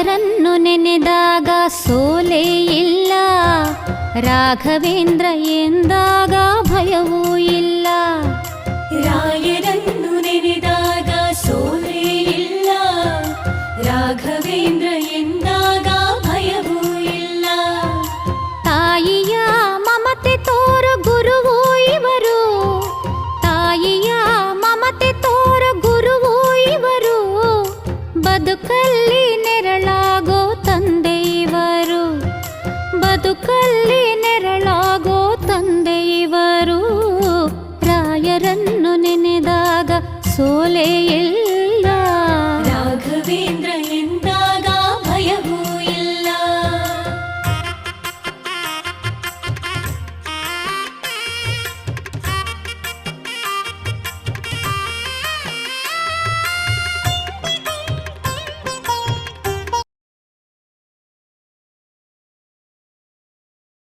ರಾಯರನ್ನು ನೆನೆದಾಗ ಸೋಲೇ ಇಲ್ಲ, ರಾಘವೇಂದ್ರ ಎಂದಾಗ ಭಯವೂ ಇಲ್ಲ. ರಾಯರನ್ನು ನೆನೆದಾಗ ಸೋಲೇ ಇಲ್ಲ, ರಾಘವೇಂದ್ರ ಎಂದಾಗ ಭಯವೂ ಇಲ್ಲ. ತಾಯಿಯ ಮಮತೆ ತೋರ ಗುರುವೂ ಇವರು, ತಾಯಿಯ ಮಮತೆ ತೋರ ಗುರುವೂ ಇವರು, ಬದುಕಲ್ಲಿ ನೆರಳಾಗೋ ತಂದೆ ಇವರು, ಬದುಕಲ್ಲಿ ನೆರಳಾಗೋ ತಂದೆ ಇವರು. ರಾಯರನ್ನು ನೆನೆದಾಗ ಸೋಲೇ ಇಲ್ಲ,